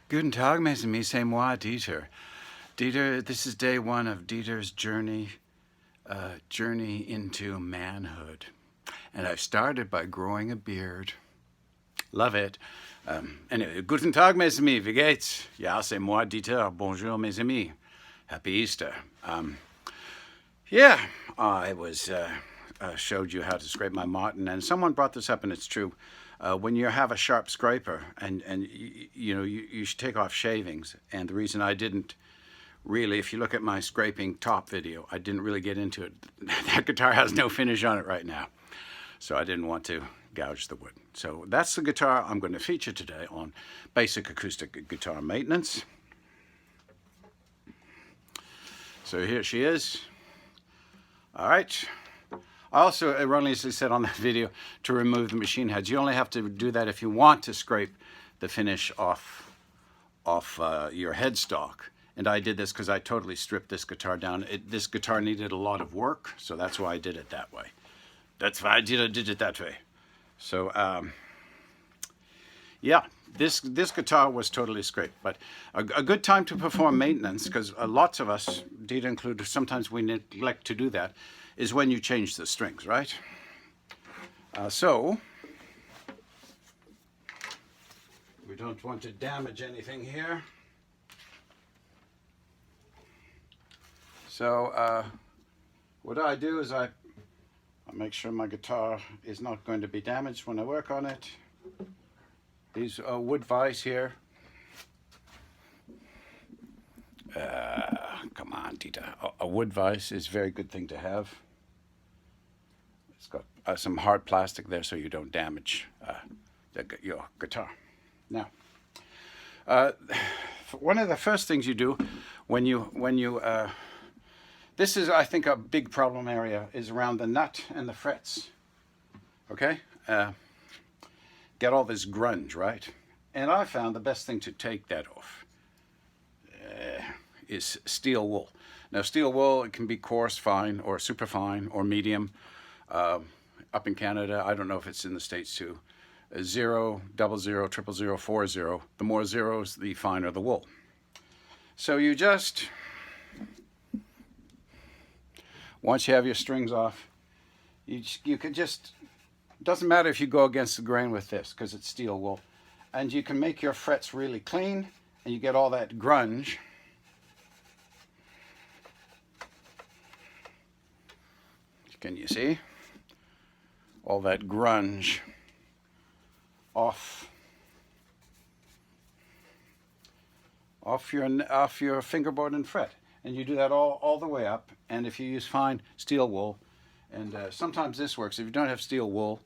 Guten Tag, mes amis, c'est moi, Dieter. Dieter, this is day one of Dieter's journey into manhood. And I've started by growing a beard. Love it. Anyway, Guten Tag, mes amis, wie geht's? Ja, c'est moi, Dieter. Bonjour, mes amis. Happy Easter. I was showed you how to scrape my Martin, and someone brought this up, and it's true. When you have a sharp scraper, and you should take off shavings. And the reason I didn't really, if you look at my scraping top video, I didn't really get into it. That guitar has no finish on it right now, so I didn't want to gouge the wood. So that's the guitar I'm going to feature today on Basic Acoustic Guitar Maintenance. So here she is. All right. I also erroneously said on that video to remove the machine heads. You only have to do that if you want to scrape the finish off your headstock. And I did this because I totally stripped this guitar down. This guitar needed a lot of work, so that's why I did it that way. That's why I did it that way. So, this guitar was totally scraped. But a good time to perform maintenance, because lots of us, Dita included, sometimes we neglect to do that, is when you change the strings, right? So, we don't want to damage anything here. So, what I do is I make sure my guitar is not going to be damaged when I work on it. These wood vise here. Come on, Tita. A wood vise is a very good thing to have. It's got some hard plastic there so you don't damage your guitar. Now, one of the first things you do when you this is, I think, a big problem area is around the nut and the frets. Okay? Get all this grunge, right? And I found the best thing to take that off is steel wool. Now, steel wool, it can be coarse, fine, or super fine, or medium. Up in Canada, I don't know if it's in the States too. 0, 00, 000, 40. The more zeros, the finer the wool. So you just, once you have your strings off, you can just, doesn't matter if you go against the grain with this because it's steel wool, and you can make your frets really clean, and you get all that grunge. Can you see? All that grunge off your fingerboard and fret. And you do that all the way up. And if you use fine steel wool, and sometimes this works. If you don't have steel wool,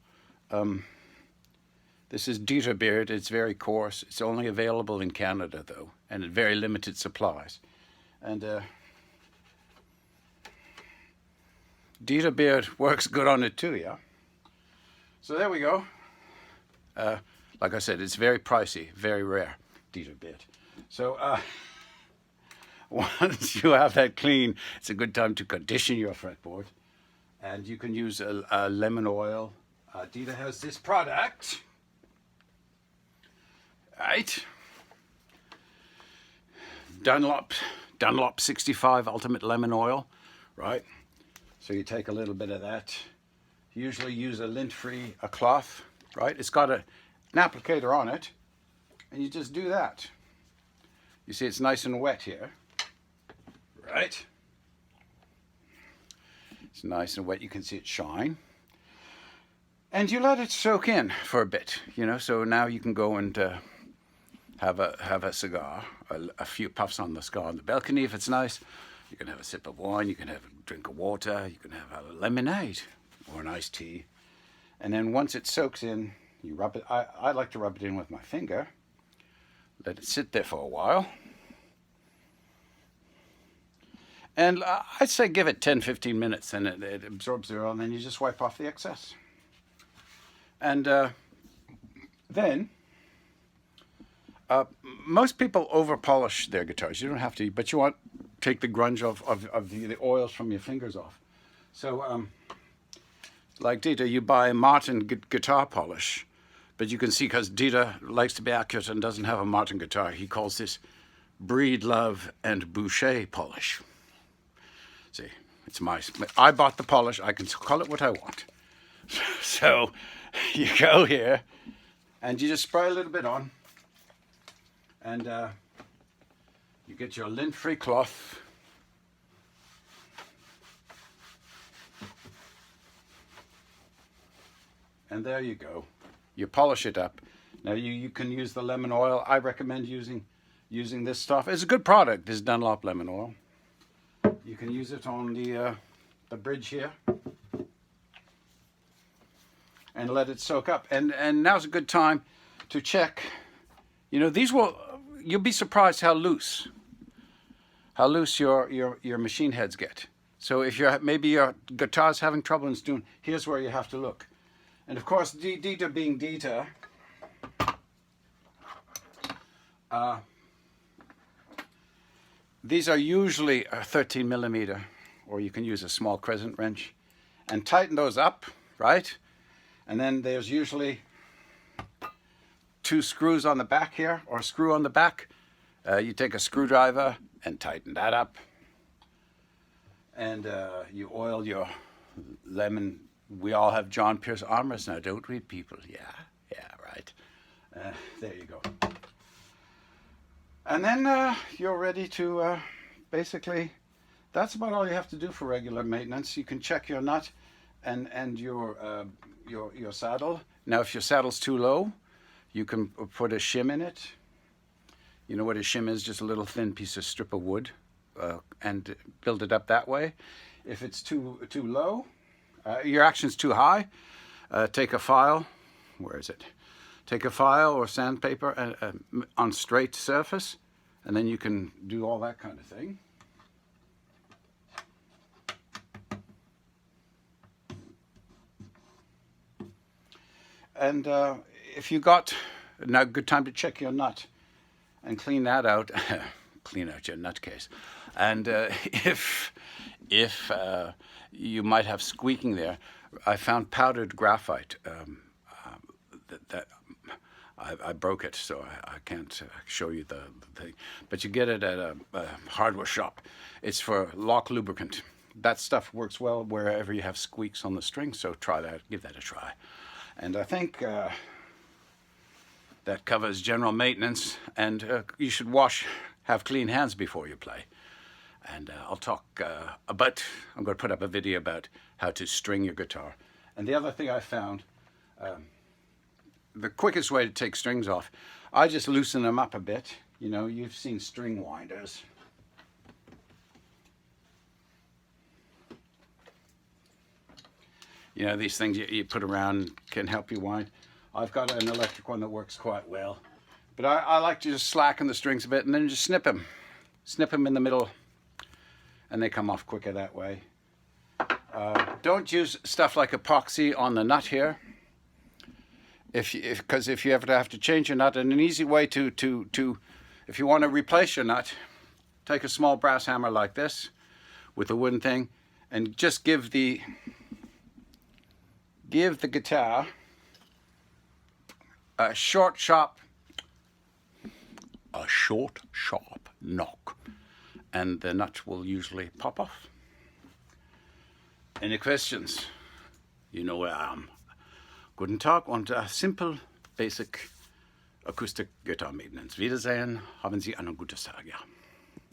this is Dieter beard. It's very coarse. It's only available in Canada, though, and in very limited supplies. And Dieter beard works good on it too, yeah? So there we go. Like I said, it's very pricey, very rare, Dieter beard. So once you have that clean, it's a good time to condition your fretboard. And you can use a lemon oil. Dieter has this product, right? Dunlop 65 Ultimate Lemon Oil, right? So you take a little bit of that. Usually use a lint-free cloth, right? It's got an applicator on it, and you just do that. You see it's nice and wet here, right? It's nice and wet. You can see it shine. And you let it soak in for a bit, so now you can go and have a cigar, a few puffs on the cigar on the balcony if it's nice. You can have a sip of wine, you can have a drink of water, you can have a lemonade or an iced tea. And then once it soaks in, you rub it. I like to rub it in with my finger. Let it sit there for a while. And I'd say give it 10-15 minutes and it absorbs the oil, and then you just wipe off the excess. And then, most people over-polish their guitars. You don't have to, but you want to take the grunge of the oils from your fingers off. So, like Dita, you buy Martin guitar polish, But you can see, because Dieter likes to be accurate and doesn't have a Martin guitar, he calls this breed love and boucher polish. See, it's I bought the polish, I can call it what I want. So you go here and you just spray a little bit on, and you get your lint-free cloth. And there you go. You polish it up. Now you can use the lemon oil. I recommend using this stuff. It's a good product, this Dunlop lemon oil. You can use it on the bridge here and let it soak up. And now's a good time to check. You know, you'll be surprised how loose your machine heads get. So if maybe your guitar's having trouble in tune, here's where you have to look. And of course, Dieter being Dieter, these are usually a 13 millimeter, or you can use a small crescent wrench, and tighten those up, right? And then there's usually 2 screws on the back here, or a screw on the back. You take a screwdriver and tighten that up. And you oil your lemon. We all have John Pierce armors now, don't we, people? Yeah, right. There you go. And then you're ready to, basically, that's about all you have to do for regular maintenance. You can check your nut and your saddle. Now, if your saddle's too low, you can put a shim in it. You know what a shim is? Just a little thin piece of strip of wood, and build it up that way. If it's too low, your action's too high, take a file. Where is it? Take a file or sandpaper on straight surface, and then you can do all that kind of thing. And if you got, now good time to check your nut and clean that out. Clean out your nut case. And if you might have squeaking there, I found powdered graphite. I broke it, so I can't show you the thing. But you get it at a hardware shop. It's for lock lubricant. That stuff works well wherever you have squeaks on the string, so try that, give that a try. And I think that covers general maintenance, and you should have clean hands before you play. And I'll talk I'm going to put up a video about how to string your guitar. And the other thing I found, the quickest way to take strings off, I just loosen them up a bit. You know, you've seen string winders. You know, these things you put around can help you wind. I've got an electric one that works quite well. But I like to just slacken the strings a bit and then just snip them. Snip them in the middle, and they come off quicker that way. Don't use stuff like epoxy on the nut here, because if you ever have to change your nut, and an easy way to if you want to replace your nut, take a small brass hammer like this with a wooden thing, and just give the guitar a short, sharp knock, and the nut will usually pop off. Any questions? You know where I am. Guten Tag und simple, basic acoustic guitar maintenance. Wiedersehen, haben Sie einen guten Tag, ja.